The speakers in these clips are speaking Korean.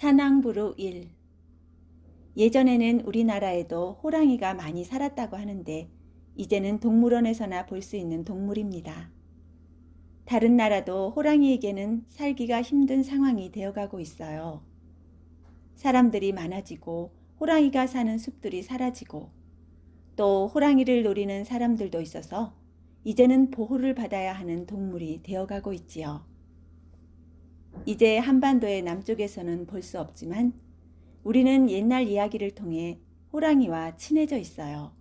산왕부루 1. 예전에는 우리나라에도 호랑이가 많이 살았다고 하는데 이제는 동물원에서나 볼 수 있는 동물입니다. 다른 나라도 호랑이에게는 살기가 힘든 상황이 되어가고 있어요. 사람들이 많아지고 호랑이가 사는 숲들이 사라지고 또 호랑이를 노리는 사람들도 있어서 이제는 보호를 받아야 하는 동물이 되어가고 있지요. 이제 한반도의 남쪽에서는 볼 수 없지만 우리는 옛날 이야기를 통해 호랑이와 친해져 있어요.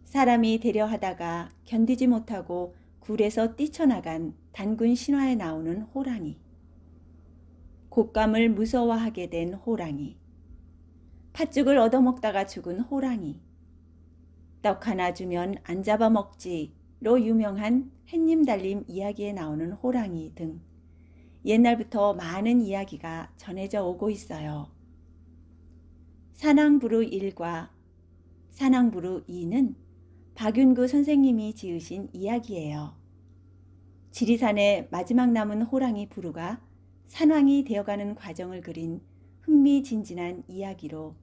사람이 되려하다가 견디지 못하고 굴에서 뛰쳐나간 단군 신화에 나오는 호랑이. 곶감을 무서워하게 된 호랑이. 팥죽을 얻어먹다가 죽은 호랑이. 떡 하나 주면 안 잡아먹지로 유명한 햇님 달림 이야기에 나오는 호랑이 등 옛날부터 많은 이야기가 전해져 오고 있어요. 산왕부루 1과 산왕부루 2는 박윤구 선생님이 지으신 이야기예요. 지리산의 마지막 남은 호랑이 부루가 산왕이 되어가는 과정을 그린 흥미진진한 이야기로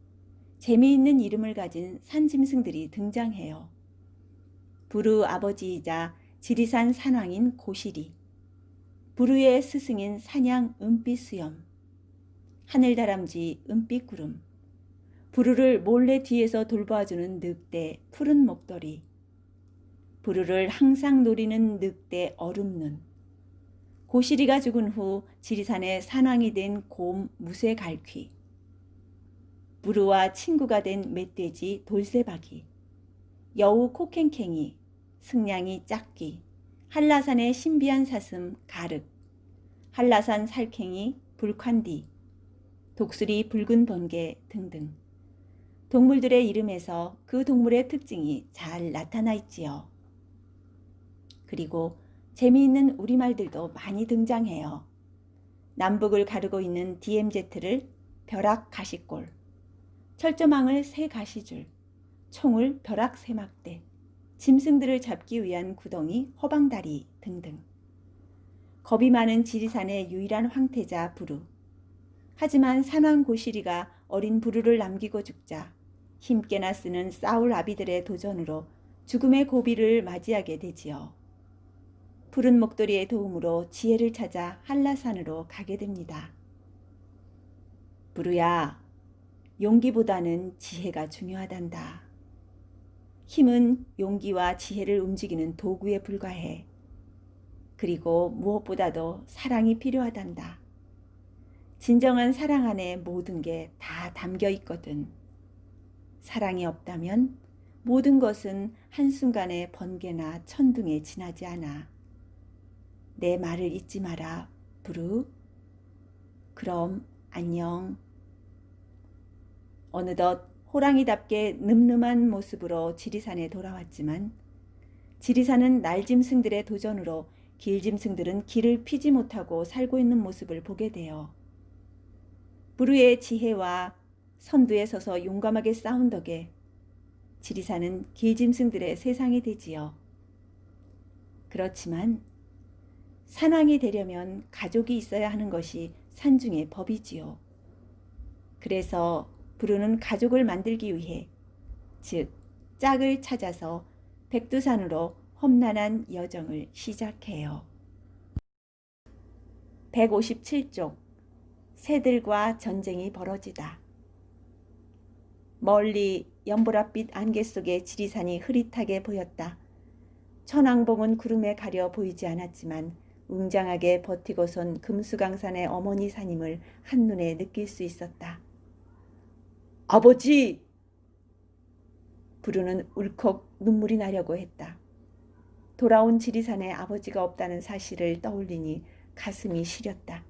재미있는 이름을 가진 산짐승들이 등장해요. 부루 아버지이자 지리산 산왕인 고시리, 부루의 스승인 산양 은빛수염, 하늘다람쥐 은빛구름, 부루를 몰래 뒤에서 돌봐주는 늑대 푸른 목도리, 부루를 항상 노리는 늑대 얼음눈, 고시리가 죽은 후 지리산의 산왕이 된 곰 무쇠갈퀴, 부루와 친구가 된 멧돼지 돌쇠박이, 여우 코캥캥이, 승냥이 짝귀, 한라산의 신비한 사슴 가륵, 한라산 살쾡이 불칸디, 독수리 붉은 번개 등등 동물들의 이름에서 그 동물의 특징이 잘 나타나 있지요. 그리고 재미있는 우리말들도 많이 등장해요. 남북을 가르고 있는 DMZ를 벼락 가시골, 철조망을 새 가시줄, 총을 벼락 새막대, 짐승들을 잡기 위한 구덩이 허방다리 등등. 겁이 많은 지리산의 유일한 황태자 부루. 하지만 산왕 고시리가 어린 부루를 남기고 죽자 힘께나 쓰는 싸울 아비들의 도전으로 죽음의 고비를 맞이하게 되지요. 푸른 목도리의 도움으로 지혜를 찾아 한라산으로 가게 됩니다. 부루야, 용기보다는 지혜가 중요하단다. 힘은 용기와 지혜를 움직이는 도구에 불과해. 그리고 무엇보다도 사랑이 필요하단다. 진정한 사랑 안에 모든 게 다 담겨 있거든. 사랑이 없다면 모든 것은 한순간의 번개나 천둥에 지나지 않아. 내 말을 잊지 마라, 부루. 그럼 안녕. 어느덧 호랑이답게 늠름한 모습으로 지리산에 돌아왔지만 지리산은 날짐승들의 도전으로 길짐승들은 길을 피지 못하고 살고 있는 모습을 보게 돼요. 부루의 지혜와 선두에 서서 용감하게 싸운 덕에 지리산은 길짐승들의 세상이 되지요. 그렇지만 산왕이 되려면 가족이 있어야 하는 것이 산중의 법이지요. 그래서 부루는 가족을 만들기 위해, 즉 짝을 찾아서 백두산으로 험난한 여정을 시작해요. 157쪽 새들과 전쟁이 벌어지다. 멀리 연보랏빛 안개 속에 지리산이 흐릿하게 보였다. 천왕봉은 구름에 가려 보이지 않았지만 웅장하게 버티고선 금수강산의 어머니 산임을 한눈에 느낄 수 있었다. 아버지! 부루는 울컥 눈물이 나려고 했다. 돌아온 지리산에 아버지가 없다는 사실을 떠올리니 가슴이 시렸다.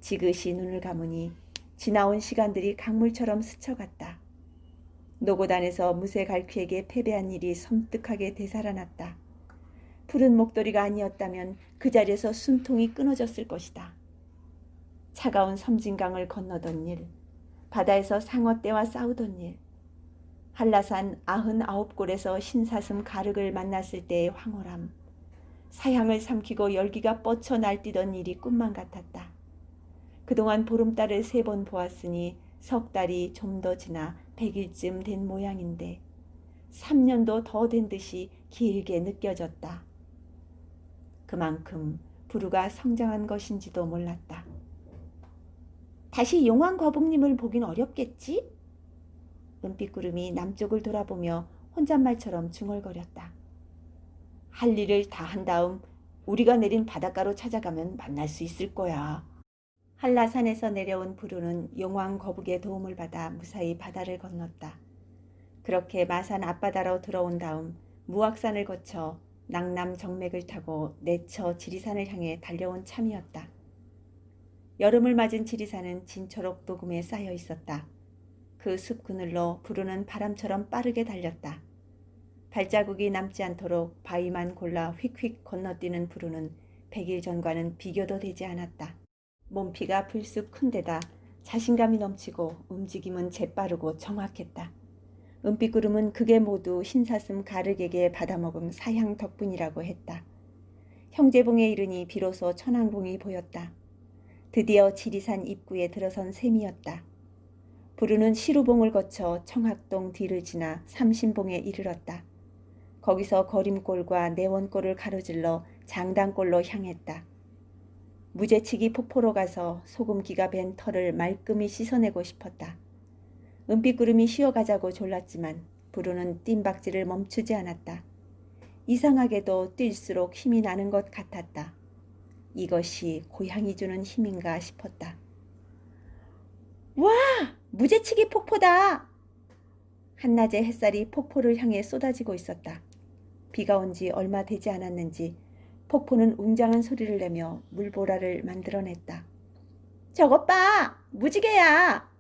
지그시 눈을 감으니 지나온 시간들이 강물처럼 스쳐갔다. 노고단에서 무쇠갈퀴에게 패배한 일이 섬뜩하게 되살아났다. 푸른 목도리가 아니었다면 그 자리에서 숨통이 끊어졌을 것이다. 차가운 섬진강을 건너던 일, 바다에서 상어떼와 싸우던 일, 한라산 99골에서 신사슴 가륵을 만났을 때의 황홀함, 사향을 삼키고 열기가 뻗쳐 날뛰던 일이 꿈만 같았다. 그동안 보름달을 3번 보았으니 석 달이 좀 더 지나 100일쯤 된 모양인데 3년도 더 된 듯이 길게 느껴졌다. 그만큼 부루가 성장한 것인지도 몰랐다. 다시 용왕 거북님을 보긴 어렵겠지? 은빛구름이 남쪽을 돌아보며 혼잣말처럼 중얼거렸다. 할 일을 다 한 다음 우리가 내린 바닷가로 찾아가면 만날 수 있을 거야. 한라산에서 내려온 부루는 용왕 거북의 도움을 받아 무사히 바다를 건넜다. 그렇게 마산 앞바다로 들어온 다음 무악산을 거쳐 낭남 정맥을 타고 내처 지리산을 향해 달려온 참이었다. 여름을 맞은 지리산은 진초록 도금에 쌓여 있었다. 그 숲 그늘로 부루는 바람처럼 빠르게 달렸다. 발자국이 남지 않도록 바위만 골라 휙휙 건너뛰는 부루는 100일 전과는 비교도 되지 않았다. 몸피가 불쑥 큰 데다 자신감이 넘치고 움직임은 재빠르고 정확했다. 은빛구름은 그게 모두 흰사슴 가르객의 받아먹은 사향 덕분이라고 했다. 형제봉에 이르니 비로소 천왕봉이 보였다. 드디어 지리산 입구에 들어선 셈이었다. 부루는 시루봉을 거쳐 청학동 뒤를 지나 삼신봉에 이르렀다. 거기서 거림골과 내원골을 가로질러 장당골로 향했다. 무제치기 폭포로 가서 소금기가 밴 털을 말끔히 씻어내고 싶었다. 은빛구름이 쉬어가자고 졸랐지만 부루는 뜀박질을 멈추지 않았다. 이상하게도 뛸수록 힘이 나는 것 같았다. 이것이 고향이 주는 힘인가 싶었다. 와! 무제치기 폭포다! 한낮의 햇살이 폭포를 향해 쏟아지고 있었다. 비가 온 지 얼마 되지 않았는지 폭포는 웅장한 소리를 내며 물보라를 만들어냈다. 저것 봐! 무지개야!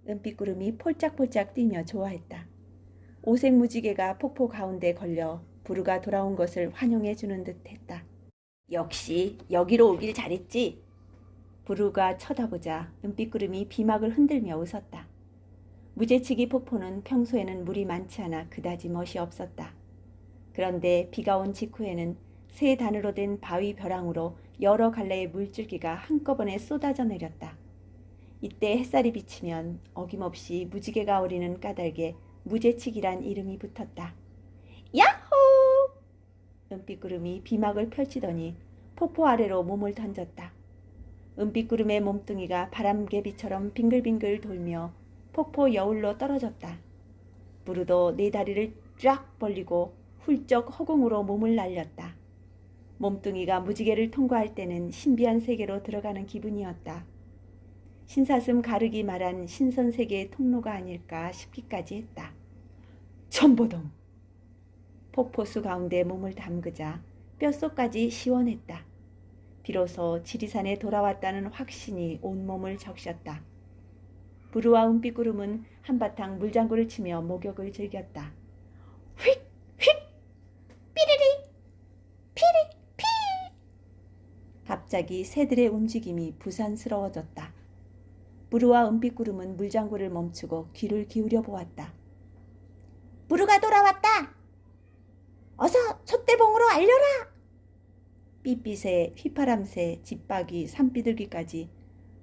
은빛구름이 폴짝폴짝 뛰며 좋아했다. 오색 무지개가 폭포 가운데 걸려 부루가 돌아온 것을 환영해 주는 듯 했다. 역시 여기로 오길 잘했지? 부루가 쳐다보자 은빛구름이 비막을 흔들며 웃었다. 무제치기 폭포는 평소에는 물이 많지 않아 그다지 멋이 없었다. 그런데 비가 온 직후에는 세 단으로 된 바위 벼랑으로 여러 갈래의 물줄기가 한꺼번에 쏟아져 내렸다. 이때 햇살이 비치면 어김없이 무지개가 어리는 까닭에 무제치기란 이름이 붙었다. 야호! 은빛구름이 비막을 펼치더니 폭포 아래로 몸을 던졌다. 은빛구름의 몸뚱이가 바람개비처럼 빙글빙글 돌며 폭포 여울로 떨어졌다. 부루도 네 다리를 쫙 벌리고 훌쩍 허공으로 몸을 날렸다. 몸뚱이가 무지개를 통과할 때는 신비한 세계로 들어가는 기분이었다. 신사슴 가르기 말한 신선세계의 통로가 아닐까 싶기까지 했다. 천보동! 폭포수 가운데 몸을 담그자 뼛속까지 시원했다. 비로소 지리산에 돌아왔다는 확신이 온몸을 적셨다. 부루와 은빛구름은 한바탕 물장구를 치며 목욕을 즐겼다. 휙! 휙! 삐리리! 피리! 피! 갑자기 새들의 움직임이 부산스러워졌다. 부루와 은빛구름은 물장구를 멈추고 귀를 기울여 보았다. 부루가 돌아왔다! 어서 촛대봉으로 알려라! 삐삐새, 휘파람새, 집박이, 산비둘기까지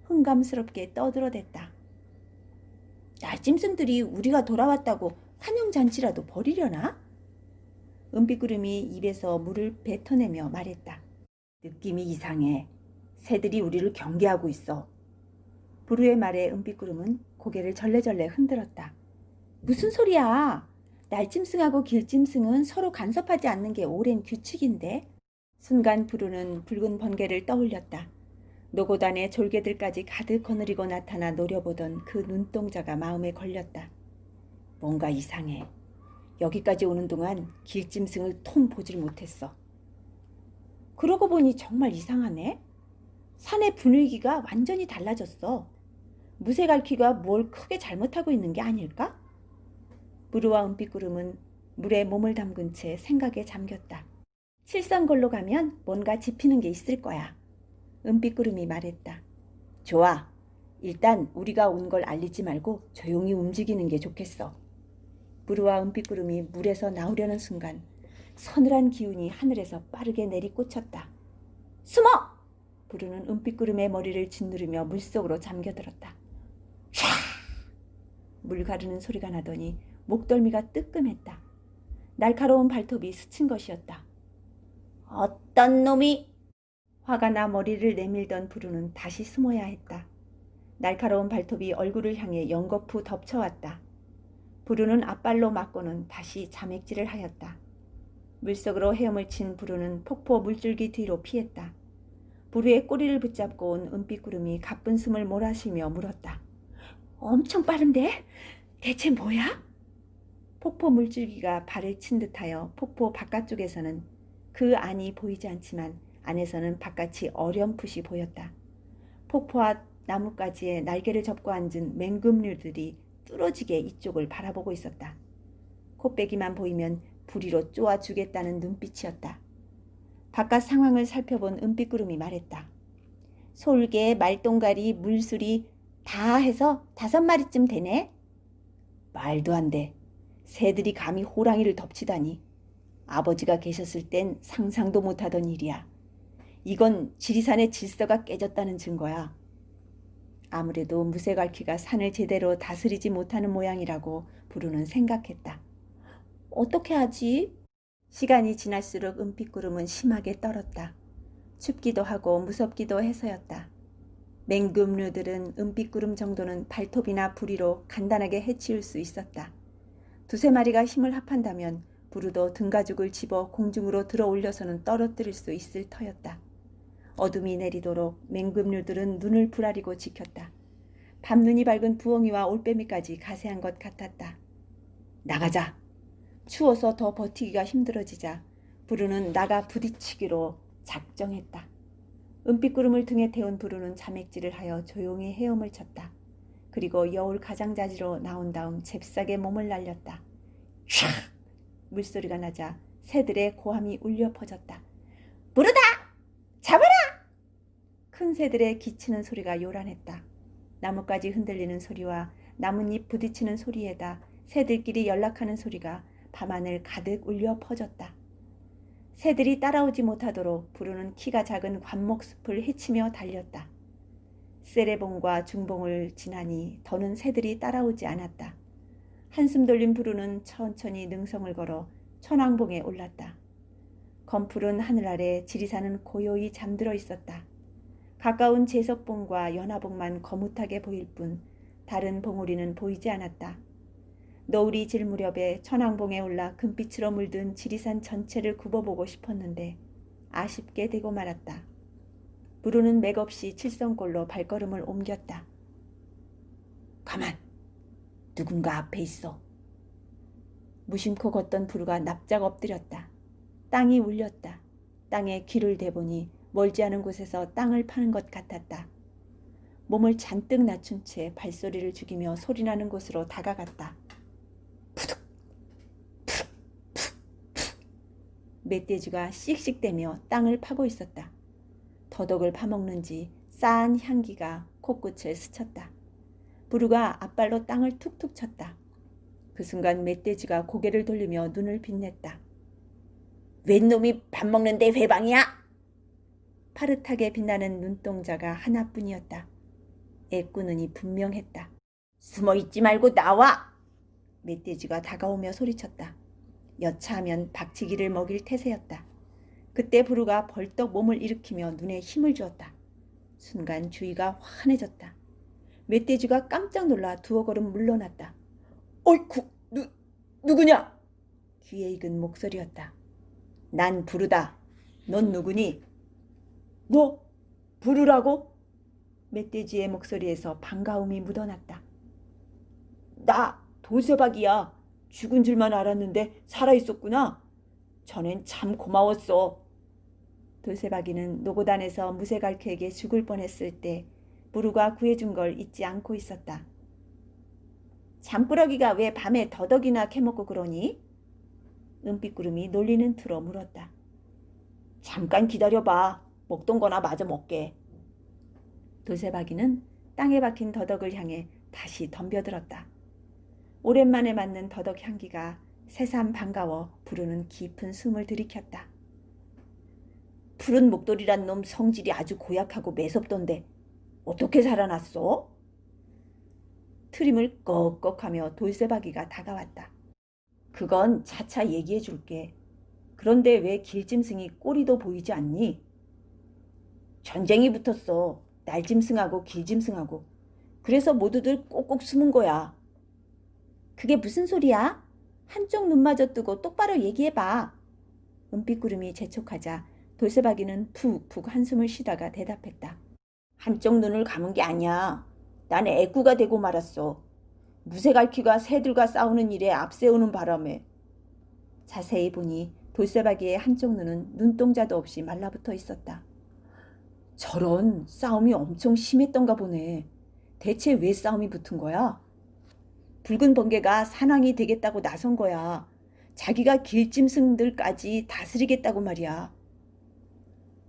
흥감스럽게 떠들어댔다. 날짐승들이 우리가 돌아왔다고 환영잔치라도 벌이려나? 은빛구름이 입에서 물을 뱉어내며 말했다. 느낌이 이상해. 새들이 우리를 경계하고 있어. 부루의 말에 은빛구름은 고개를 절레절레 흔들었다. 무슨 소리야? 날짐승하고 길짐승은 서로 간섭하지 않는 게 오랜 규칙인데. 순간 부루는 붉은 번개를 떠올렸다. 노고단의 졸개들까지 가득 거느리고 나타나 노려보던 그 눈동자가 마음에 걸렸다. 뭔가 이상해. 여기까지 오는 동안 길짐승을 통 보질 못했어. 그러고 보니 정말 이상하네. 산의 분위기가 완전히 달라졌어. 무쇠갈퀴가 뭘 크게 잘못하고 있는 게 아닐까? 부루와 은빛구름은 물에 몸을 담근 채 생각에 잠겼다. 칠성골로 가면 뭔가 짚히는 게 있을 거야. 은빛구름이 말했다. 좋아. 일단 우리가 온 걸 알리지 말고 조용히 움직이는 게 좋겠어. 부루와 은빛구름이 물에서 나오려는 순간 서늘한 기운이 하늘에서 빠르게 내리꽂혔다. 숨어! 부르는 은빛구름의 머리를 짓누르며 물속으로 잠겨들었다. 촤! 물 가르는 소리가 나더니 목덜미가 뜨끔했다. 날카로운 발톱이 스친 것이었다. 어떤 놈이! 화가 나 머리를 내밀던 부르는 다시 숨어야 했다. 날카로운 발톱이 얼굴을 향해 연거푸 덮쳐왔다. 부르는 앞발로 맞고는 다시 자맥질을 하였다. 물속으로 헤엄을 친 부르는 폭포 물줄기 뒤로 피했다. 부르의 꼬리를 붙잡고 온 은빛구름이 가쁜 숨을 몰아쉬며 물었다. 엄청 빠른데? 대체 뭐야? 폭포 물줄기가 발을 친 듯하여 폭포 바깥쪽에서는 그 안이 보이지 않지만 안에서는 바깥이 어렴풋이 보였다. 폭포 앞 나뭇가지에 날개를 접고 앉은 맹금류들이 뚫어지게 이쪽을 바라보고 있었다. 코빼기만 보이면 부리로 쪼아주겠다는 눈빛이었다. 바깥 상황을 살펴본 은빛구름이 말했다. 솔개, 말똥가리, 물수리 다 해서 5마리쯤 되네? 말도 안 돼. 새들이 감히 호랑이를 덮치다니. 아버지가 계셨을 땐 상상도 못하던 일이야. 이건 지리산의 질서가 깨졌다는 증거야. 아무래도 무쇠갈퀴가 산을 제대로 다스리지 못하는 모양이라고 부르는 생각했다. 어떻게 하지? 시간이 지날수록 은빛구름은 심하게 떨었다. 춥기도 하고 무섭기도 해서였다. 맹금류들은 은빛구름 정도는 발톱이나 부리로 간단하게 해치울 수 있었다. 2-3마리가 힘을 합한다면 부르도 등가죽을 집어 공중으로 들어 올려서는 떨어뜨릴 수 있을 터였다. 어둠이 내리도록 맹금류들은 눈을 부라리고 지켰다. 밤눈이 밝은 부엉이와 올빼미까지 가세한 것 같았다. 나가자. 추워서 더 버티기가 힘들어지자 부르는 나가 부딪히기로 작정했다. 은빛구름을 등에 태운 부르는 자맥질을 하여 조용히 헤엄을 쳤다. 그리고 여울 가장자지로 나온 다음 잽싸게 몸을 날렸다. 샥! 물소리가 나자 새들의 고함이 울려 퍼졌다. 부르다! 잡아라! 큰 새들의 기치는 소리가 요란했다. 나뭇가지 흔들리는 소리와 나뭇잎 부딪히는 소리에다 새들끼리 연락하는 소리가 밤하늘 가득 울려 퍼졌다. 새들이 따라오지 못하도록 부르는 키가 작은 관목숲을 헤치며 달렸다. 세레봉과 중봉을 지나니 더는 새들이 따라오지 않았다. 한숨 돌린 부르는 천천히 능성을 걸어 천왕봉에 올랐다. 검푸른 하늘 아래 지리산은 고요히 잠들어 있었다. 가까운 제석봉과 연화봉만 거뭇하게 보일 뿐 다른 봉우리는 보이지 않았다. 노을이 질 무렵에 천왕봉에 올라 금빛으로 물든 지리산 전체를 굽어보고 싶었는데 아쉽게 되고 말았다. 부르는 맥없이 칠성골로 발걸음을 옮겼다. 가만! 누군가 앞에 있어. 무심코 걷던 부르가 납작 엎드렸다. 땅이 울렸다. 땅에 귀를 대보니 멀지 않은 곳에서 땅을 파는 것 같았다. 몸을 잔뜩 낮춘 채 발소리를 죽이며 소리나는 곳으로 다가갔다. 푸득! 푸득! 푸득! 푸득! 멧돼지가 씩씩대며 땅을 파고 있었다. 더덕을 파먹는지 싸한 향기가 코끝을 스쳤다. 부르가 앞발로 땅을 툭툭 쳤다. 그 순간 멧돼지가 고개를 돌리며 눈을 빛냈다. 웬 놈이 밥 먹는데 회방이야? 파릇하게 빛나는 눈동자가 하나뿐이었다. 애꾸눈이 분명했다. 숨어있지 말고 나와! 멧돼지가 다가오며 소리쳤다. 여차하면 박치기를 먹일 태세였다. 그때 부르가 벌떡 몸을 일으키며 눈에 힘을 주었다. 순간 주위가 환해졌다. 멧돼지가 깜짝 놀라 두어 걸음 물러났다. 어이쿠, 누구냐? 귀에 익은 목소리였다. 난 부르다. 넌 누구니? 너? 부르라고? 멧돼지의 목소리에서 반가움이 묻어났다. 나 돌쇠박이야. 죽은 줄만 알았는데 살아있었구나. 전엔 참 고마웠어. 돌쇠박이는 노고단에서 무쇠갈퀴에게 죽을 뻔했을 때 부르가 구해준 걸 잊지 않고 있었다. 잠꾸러기가 왜 밤에 더덕이나 캐먹고 그러니? 은빛구름이 놀리는 투로 물었다. 잠깐 기다려봐. 먹던 거나 마저 먹게. 돌쇠박이는 땅에 박힌 더덕을 향해 다시 덤벼들었다. 오랜만에 맞는 더덕 향기가 새삼 반가워 부르는 깊은 숨을 들이켰다. 푸른 목도리란 놈 성질이 아주 고약하고 매섭던데 어떻게 살아났어? 트림을 꺽꺽하며 돌쇠박이가 다가왔다. 그건 차차 얘기해 줄게. 그런데 왜 길짐승이 꼬리도 보이지 않니? 전쟁이 붙었어. 날짐승하고 길짐승하고. 그래서 모두들 꼭꼭 숨은 거야. 그게 무슨 소리야? 한쪽 눈마저 뜨고 똑바로 얘기해봐. 은빛구름이 재촉하자 돌쇠박이는 푹푹 한숨을 쉬다가 대답했다. 한쪽 눈을 감은 게 아니야. 난 애꾸가 되고 말았어. 무쇠갈퀴가 새들과 싸우는 일에 앞세우는 바람에. 자세히 보니 돌쇠박이의 한쪽 눈은 눈동자도 없이 말라붙어 있었다. 저런, 싸움이 엄청 심했던가 보네. 대체 왜 싸움이 붙은 거야? 붉은 번개가 산왕이 되겠다고 나선 거야. 자기가 길짐승들까지 다스리겠다고 말이야.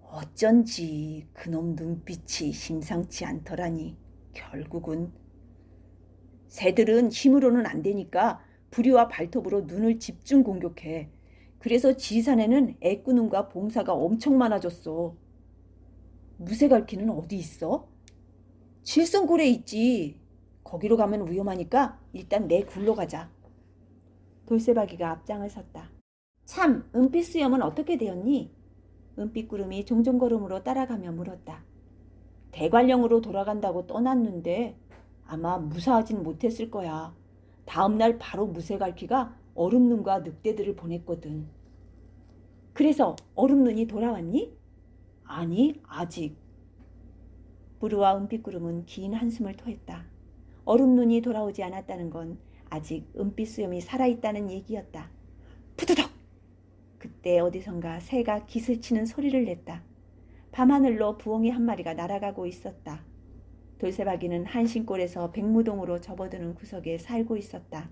어쩐지 그놈 눈빛이 심상치 않더라니. 결국은. 새들은 힘으로는 안 되니까 부리와 발톱으로 눈을 집중 공격해. 그래서 지리산에는 애꾸눈과 봉사가 엄청 많아졌어. 무쇠갈퀴는 어디 있어? 칠성골에 있지. 거기로 가면 위험하니까 일단 내 굴로 가자. 돌쇠박이가 앞장을 섰다. 참, 은빛 수염은 어떻게 되었니? 은빛구름이 종종걸음으로 따라가며 물었다. 대관령으로 돌아간다고 떠났는데 아마 무사하진 못했을 거야. 다음날 바로 무쇠갈퀴가 얼음눈과 늑대들을 보냈거든. 그래서 얼음눈이 돌아왔니? 아니, 아직. 부르와 은빛구름은 긴 한숨을 토했다. 얼음눈이 돌아오지 않았다는 건 아직 은빛 수염이 살아있다는 얘기였다. 푸드덕! 그때 어디선가 새가 기스치는 소리를 냈다. 밤하늘로 부엉이 한 마리가 날아가고 있었다. 돌쇠박이는 한신골에서 백무동으로 접어드는 구석에 살고 있었다.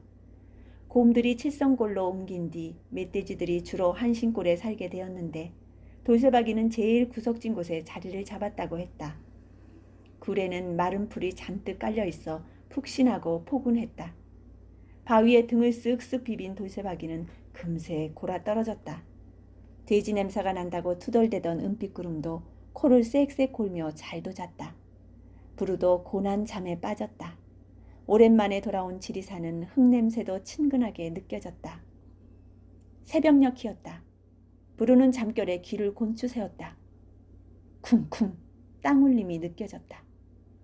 곰들이 칠성골로 옮긴 뒤 멧돼지들이 주로 한신골에 살게 되었는데 돌쇠박이는 제일 구석진 곳에 자리를 잡았다고 했다. 굴에는 마른 풀이 잔뜩 깔려 있어 푹신하고 포근했다. 바위에 등을 쓱쓱 비빈 돌쇠박이는 금세 골아 떨어졌다. 돼지 냄새가 난다고 투덜대던 은빛구름도 코를 쌕쌕 골며 잘도 잤다. 부르도 고난 잠에 빠졌다. 오랜만에 돌아온 지리산은 흙냄새도 친근하게 느껴졌다. 새벽녘이었다. 부르는 잠결에 귀를 곤추 세웠다. 쿵쿵 땅울림이 느껴졌다.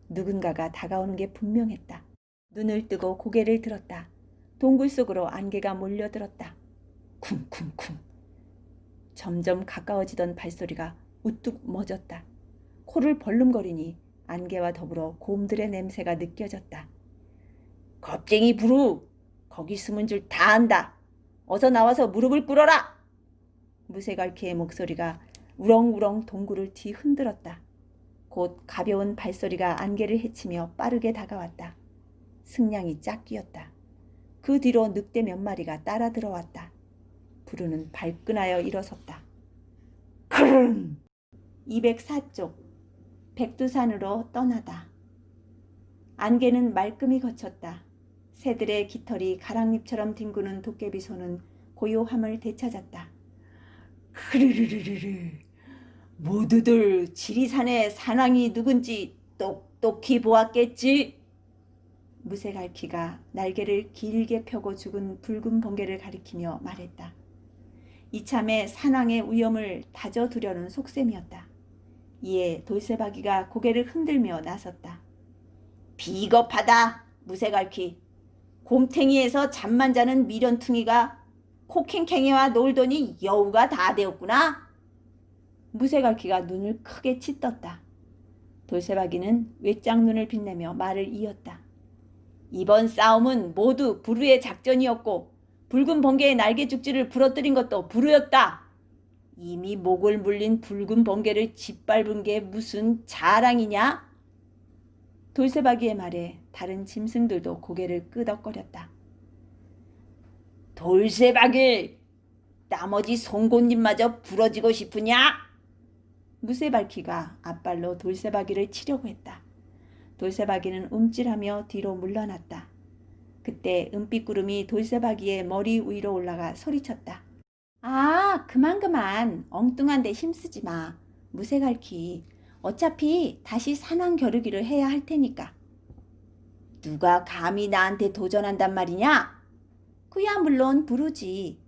누군가가 다가오는 게 분명했다. 눈을 뜨고 고개를 들었다. 동굴 속으로 안개가 몰려들었다. 쿵쿵쿵. 점점 가까워지던 발소리가 우뚝 멎었다. 코를 벌름거리니 안개와 더불어 곰들의 냄새가 느껴졌다. 겁쟁이 부루! 거기 숨은 줄 다 안다. 어서 나와서 무릎을 꿇어라! 무쇠갈퀴의 목소리가 우렁우렁 동굴을 뒤흔들었다. 곧 가벼운 발소리가 안개를 헤치며 빠르게 다가왔다. 승냥이 짝귀였다. 그 뒤로 늑대 몇 마리가 따라 들어왔다. 부르는 발끈하여 일어섰다. 크릉! 204쪽 백두산으로 떠나다. 안개는 말끔히 걷혔다. 새들의 깃털이 가랑잎처럼 뒹구는 도깨비 손은 고요함을 되찾았다. 흐르르르르르. 모두들 지리산의 산왕이 누군지 똑똑히 보았겠지. 무쇠갈퀴가 날개를 길게 펴고 죽은 붉은 번개를 가리키며 말했다. 이참에 산왕의 위엄을 다져두려는 속셈이었다. 이에 돌쇠박이가 고개를 흔들며 나섰다. 비겁하다, 무쇠갈퀴. 곰탱이에서 잠만 자는 미련퉁이가 코캥캥이와 놀더니 여우가 다 되었구나. 무쇠갈퀴가 눈을 크게 치떴다. 돌쇠박이는 외짝 눈을 빛내며 말을 이었다. 이번 싸움은 모두 부르의 작전이었고 붉은 번개의 날개죽지를 부러뜨린 것도 부르였다. 이미 목을 물린 붉은 번개를 짓밟은 게 무슨 자랑이냐? 돌쇠박이의 말에 다른 짐승들도 고개를 끄덕거렸다. 돌쇠박이! 나머지 송곳니마저 부러지고 싶으냐? 무쇠발퀴가 앞발로 돌쇠박이를 치려고 했다. 돌쇠박이는 움찔하며 뒤로 물러났다. 그때 은빛구름이 돌쇠박이의 머리 위로 올라가 소리쳤다. 아, 그만 엉뚱한 데 힘쓰지 마. 무쇠갈퀴, 어차피 다시 산왕 겨루기를 해야 할 테니까. 누가 감히 나한테 도전한단 말이냐? 그야 물론 부르지.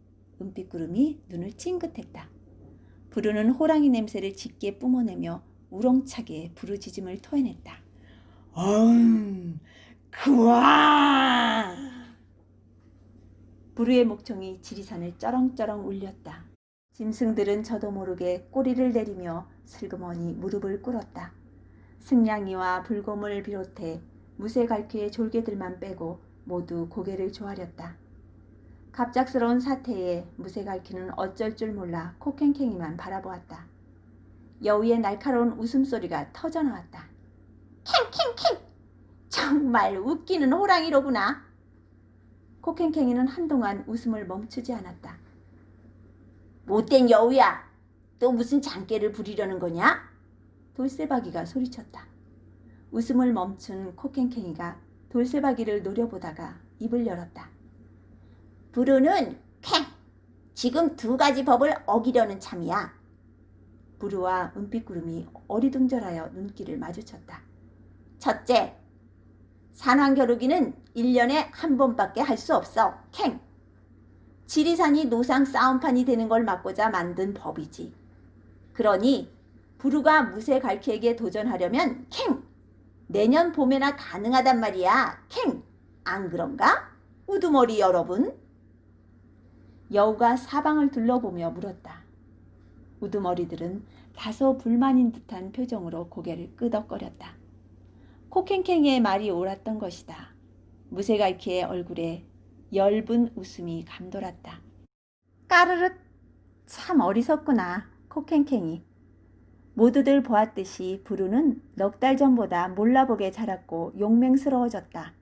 은빛구름이 눈을 찡긋했다. 부르는 호랑이 냄새를 짙게 뿜어내며 우렁차게 부르짖음을 토해냈다. 그와! 부르의 목청이 지리산을 쩌렁쩌렁 울렸다. 짐승들은 저도 모르게 꼬리를 내리며 슬그머니 무릎을 꿇었다. 승냥이와 불곰을 비롯해 무쇠갈퀴의 졸개들만 빼고 모두 고개를 조아렸다. 갑작스러운 사태에 무쇠갈퀴는 어쩔 줄 몰라 코캥캥이만 바라보았다. 여우의 날카로운 웃음소리가 터져나왔다. 캥캥캥! 정말 웃기는 호랑이로구나. 코캥캥이는 한동안 웃음을 멈추지 않았다. 못된 여우야! 또 무슨 장깨를 부리려는 거냐? 돌쇠박이가 소리쳤다. 웃음을 멈춘 코캥캥이가 돌쇠박이를 노려보다가 입을 열었다. 부르는 캥! 지금 두 가지 법을 어기려는 참이야. 부르와 은빛구름이 어리둥절하여 눈길을 마주쳤다. 첫째, 산왕겨루기는 1년에 한 번밖에 할 수 없어. 캥! 지리산이 노상 싸움판이 되는 걸 막고자 만든 법이지. 그러니 부르가 무쇠갈퀴에게 도전하려면 캥! 내년 봄에나 가능하단 말이야. 캥! 안 그런가? 우두머리 여러분? 여우가 사방을 둘러보며 물었다. 우두머리들은 다소 불만인 듯한 표정으로 고개를 끄덕거렸다. 코캥캥이의 말이 옳았던 것이다. 무쇠갈퀴의 얼굴에 엷은 웃음이 감돌았다. 까르륵! 참 어리석구나, 코캥캥이. 모두들 보았듯이 부르는 넉 달 전보다 몰라보게 자랐고 용맹스러워졌다.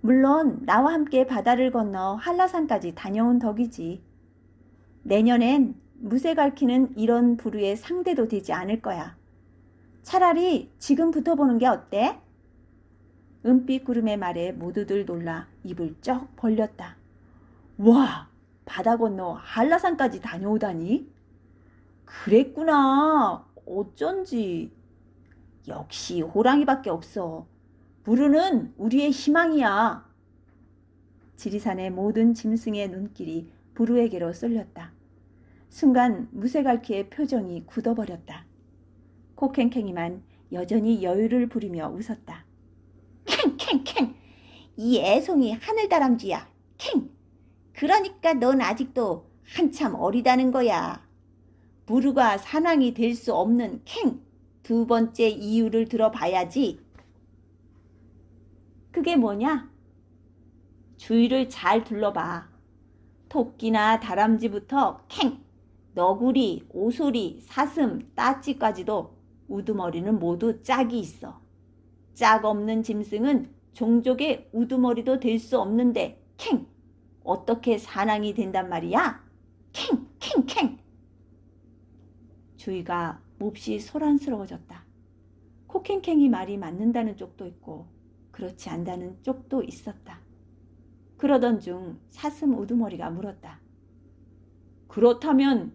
물론 나와 함께 바다를 건너 한라산까지 다녀온 덕이지. 내년엔 무쇠갈퀴는 이런 부르의 상대도 되지 않을 거야. 차라리 지금 붙어보는 게 어때? 은빛구름의 말에 모두들 놀라 입을 쩍 벌렸다. 와, 바다 건너 한라산까지 다녀오다니? 그랬구나. 어쩐지. 역시 호랑이밖에 없어. 부르는 우리의 희망이야. 지리산의 모든 짐승의 눈길이 부르에게로 쏠렸다. 순간 무쇠갈퀴의 표정이 굳어버렸다. 코캥캥이만 여전히 여유를 부리며 웃었다. 캥캥캥! 이 애송이 하늘다람쥐야. 캥! 그러니까 넌 아직도 한참 어리다는 거야. 부르가 산왕이 될 수 없는 캥! 두 번째 이유를 들어봐야지. 그게 뭐냐? 주위를 잘 둘러봐. 토끼나 다람쥐부터 캥! 너구리, 오소리, 사슴, 따찌까지도 우두머리는 모두 짝이 있어. 짝 없는 짐승은 종족의 우두머리도 될 수 없는데 캥! 어떻게 산왕이 된단 말이야? 캥! 캥! 캥! 주위가 몹시 소란스러워졌다. 코캥캥이 말이 맞는다는 쪽도 있고 그렇지 않다는 쪽도 있었다. 그러던 중 사슴 우두머리가 물었다. 그렇다면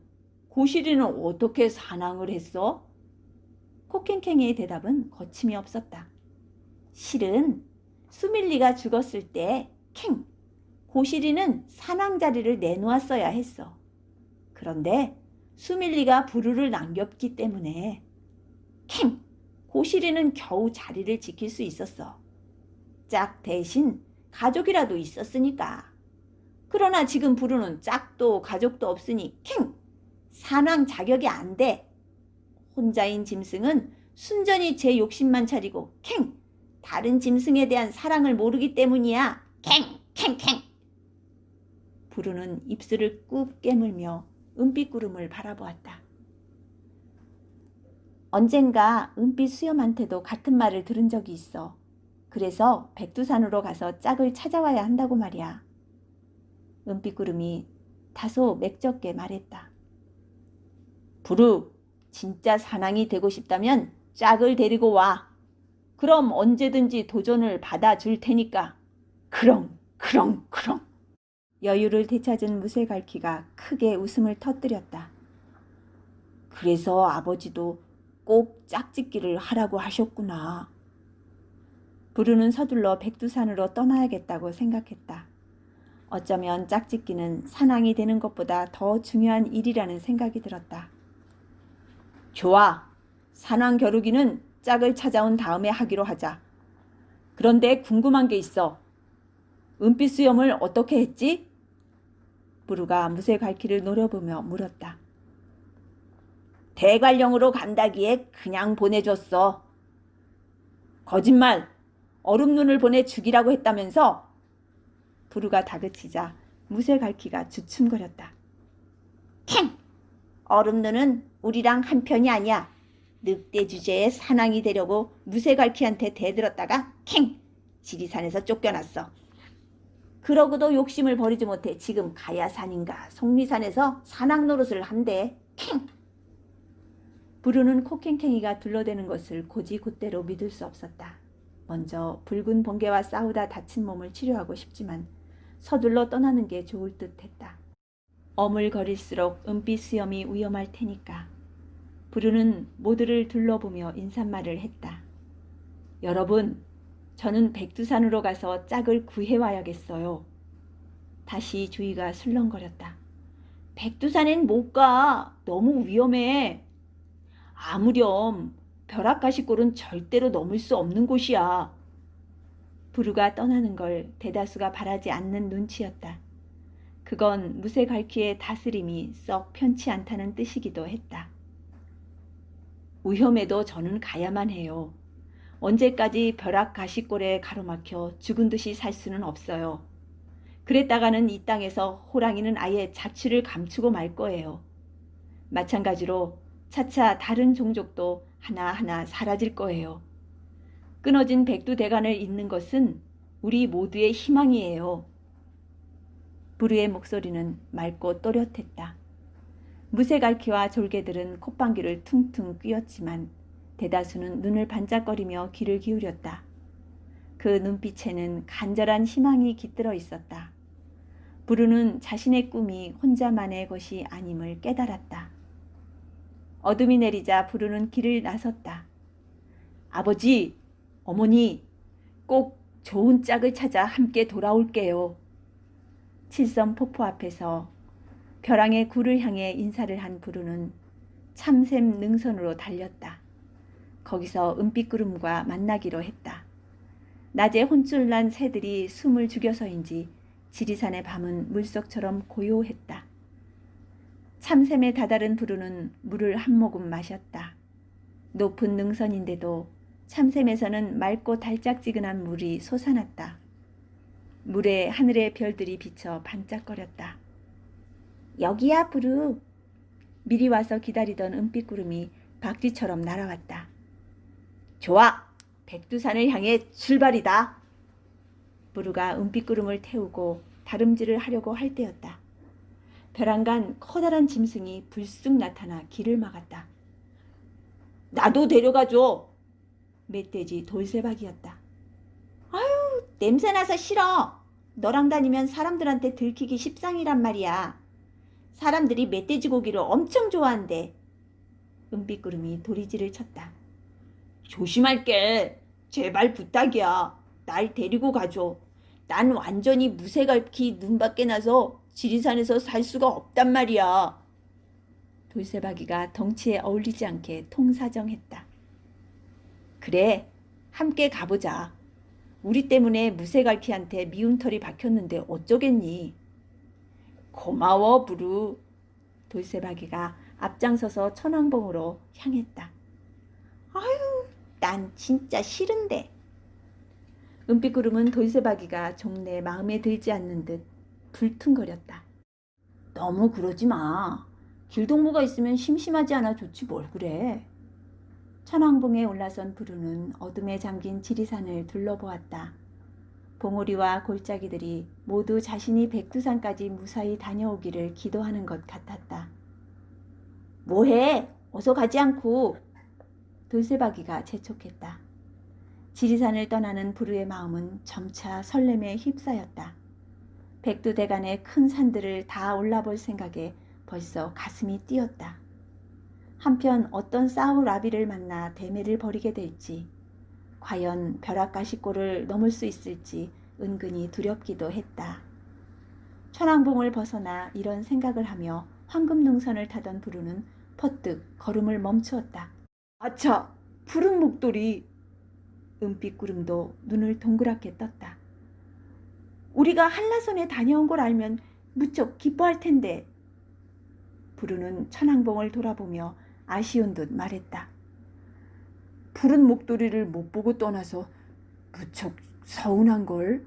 고시리는 어떻게 산왕을 했어? 코캥캥이의 대답은 거침이 없었다. 실은 수밀리가 죽었을 때 캥! 고시리는 산왕 자리를 내놓았어야 했어. 그런데 수밀리가 부르를 남겼기 때문에 캥! 고시리는 겨우 자리를 지킬 수 있었어. 짝 대신 가족이라도 있었으니까. 그러나 지금 부르는 짝도 가족도 없으니 캥! 산왕 자격이 안 돼. 혼자인 짐승은 순전히 제 욕심만 차리고 캥! 다른 짐승에 대한 사랑을 모르기 때문이야. 캥! 캥! 캥! 부르는 입술을 꾹 깨물며 은빛구름을 바라보았다. 언젠가 은빛 수염한테도 같은 말을 들은 적이 있어. 그래서 백두산으로 가서 짝을 찾아와야 한다고 말이야. 은빛구름이 다소 맥적게 말했다. 부르, 진짜 산왕이 되고 싶다면 짝을 데리고 와. 그럼 언제든지 도전을 받아줄 테니까. 크렁, 크렁, 크렁. 여유를 되찾은 무쇠갈퀴가 크게 웃음을 터뜨렸다. 그래서 아버지도 꼭 짝짓기를 하라고 하셨구나. 부르는 서둘러 백두산으로 떠나야겠다고 생각했다. 어쩌면 짝짓기는 사낭이 되는 것보다 더 중요한 일이라는 생각이 들었다. 좋아. 산왕 겨루기는 짝을 찾아온 다음에 하기로 하자. 그런데 궁금한 게 있어. 은빛 수염을 어떻게 했지? 부르가 무쇠갈퀴를 노려보며 물었다. 대관령으로 간다기에 그냥 보내줬어. 거짓말! 얼음눈을 보내 죽이라고 했다면서? 부르가 다그치자 무쇠갈퀴가 주춤거렸다. 캥! 얼음눈은 우리랑 한편이 아니야. 늑대 주제에 산왕이 되려고 무쇠갈퀴한테 대들었다가 캥! 지리산에서 쫓겨났어. 그러고도 욕심을 버리지 못해 지금 가야산인가 속리산에서 산왕 노릇을 한대. 캥! 부르는 코캥캥이가 둘러대는 것을 고지곧대로 믿을 수 없었다. 먼저 붉은 번개와 싸우다 다친 몸을 치료하고 싶지만 서둘러 떠나는 게 좋을 듯했다. 어물거릴수록 은빛 수염이 위험할 테니까. 부르는 모두를 둘러보며 인사말을 했다. 여러분, 저는 백두산으로 가서 짝을 구해와야겠어요. 다시 주위가 술렁거렸다. 백두산엔 못 가. 너무 위험해. 아무렴. 벼락가시골은 절대로 넘을 수 없는 곳이야. 부르가 떠나는 걸 대다수가 바라지 않는 눈치였다. 그건 무쇠갈퀴의 다스림이 썩 편치 않다는 뜻이기도 했다. 위험해도 저는 가야만 해요. 언제까지 벼락가시골에 가로막혀 죽은 듯이 살 수는 없어요. 그랬다가는 이 땅에서 호랑이는 아예 자취를 감추고 말 거예요. 마찬가지로 차차 다른 종족도 하나하나 사라질 거예요. 끊어진 백두대간을 잇는 것은 우리 모두의 희망이에요. 부르의 목소리는 맑고 또렷했다. 무쇠갈퀴와 졸개들은 콧방귀를 퉁퉁 뀌었지만 대다수는 눈을 반짝거리며 귀를 기울였다. 그 눈빛에는 간절한 희망이 깃들어 있었다. 부르는 자신의 꿈이 혼자만의 것이 아님을 깨달았다. 어둠이 내리자 부르는 길을 나섰다. 아버지, 어머니, 꼭 좋은 짝을 찾아 함께 돌아올게요. 칠성 폭포 앞에서 벼랑의 굴을 향해 인사를 한 부르는 참샘 능선으로 달렸다. 거기서 은빛구름과 만나기로 했다. 낮에 혼쭐 난 새들이 숨을 죽여서인지 지리산의 밤은 물속처럼 고요했다. 참샘에 다다른 부르는 물을 한 모금 마셨다. 높은 능선인데도 참샘에서는 맑고 달짝지근한 물이 솟아났다. 물에 하늘의 별들이 비쳐 반짝거렸다. 여기야, 부르. 미리 와서 기다리던 은빛구름이 박쥐처럼 날아왔다. 좋아! 백두산을 향해 출발이다. 부르가 은빛구름을 태우고 다름질을 하려고 할 때였다. 벼랑간 커다란 짐승이 불쑥 나타나 길을 막았다. 나도 데려가줘. 멧돼지 돌쇠박이였다. 아유, 냄새나서 싫어. 너랑 다니면 사람들한테 들키기 십상이란 말이야. 사람들이 멧돼지 고기를 엄청 좋아한대. 은빛구름이 도리지를 쳤다. 조심할게. 제발 부탁이야. 날 데리고 가줘. 난 완전히 무쇠갈퀴 눈밖에 나서 지리산에서 살 수가 없단 말이야. 돌쇠박이가 덩치에 어울리지 않게 통사정했다. 그래, 함께 가보자. 우리 때문에 무쇠갈퀴한테 미운 털이 박혔는데 어쩌겠니? 고마워, 부르. 돌쇠박이가 앞장서서 천왕봉으로 향했다. 아유, 난 진짜 싫은데. 은빛구름은 돌쇠박이가 종래 마음에 들지 않는 듯 불퉁거렸다. 너무 그러지 마. 길동무가 있으면 심심하지 않아 좋지 뭘 그래. 천왕봉에 올라선 부르는 어둠에 잠긴 지리산을 둘러보았다. 봉우리와 골짜기들이 모두 자신이 백두산까지 무사히 다녀오기를 기도하는 것 같았다. 뭐해? 어서 가지 않고. 돌쇠박이가 재촉했다. 지리산을 떠나는 부르의 마음은 점차 설렘에 휩싸였다. 백두대간의 큰 산들을 다 올라볼 생각에 벌써 가슴이 뛰었다. 한편 어떤 싸우라비를 만나 대매를 벌이게 될지, 과연 벼락가시골을 넘을 수 있을지 은근히 두렵기도 했다. 천왕봉을 벗어나 이런 생각을 하며 황금능선을 타던 부르는 퍼뜩 걸음을 멈추었다. 아차! 푸른 목도리! 은빛구름도 눈을 동그랗게 떴다. 우리가 한라산에 다녀온 걸 알면 무척 기뻐할 텐데. 부르는 천왕봉을 돌아보며 아쉬운 듯 말했다. 푸른 목도리를 못 보고 떠나서 무척 서운한걸.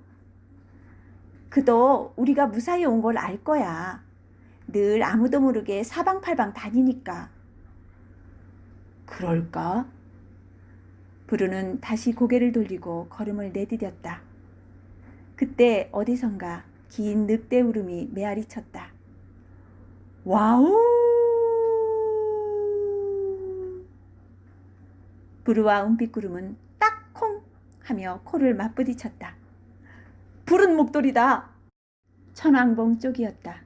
그도 우리가 무사히 온 걸 알 거야. 늘 아무도 모르게 사방팔방 다니니까. 그럴까? 부르는 다시 고개를 돌리고 걸음을 내디뎠다. 그때 어디선가 긴 늑대 울음이 메아리 쳤다. 와우! 부르와 은빛구름은 딱콩 하며 코를 맞부딪혔다. 푸른 목도리다! 천왕봉 쪽이었다.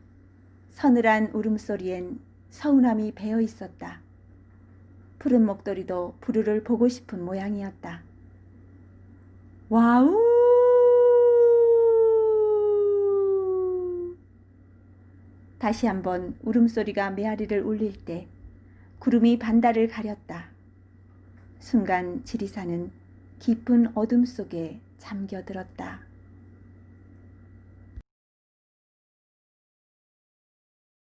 서늘한 울음소리엔 서운함이 배어 있었다. 푸른 목도리도 부르를 보고 싶은 모양이었다. 와우! 다시 한번 울음소리가 메아리를 울릴 때 구름이 반달을 가렸다. 순간 지리산은 깊은 어둠 속에 잠겨들었다.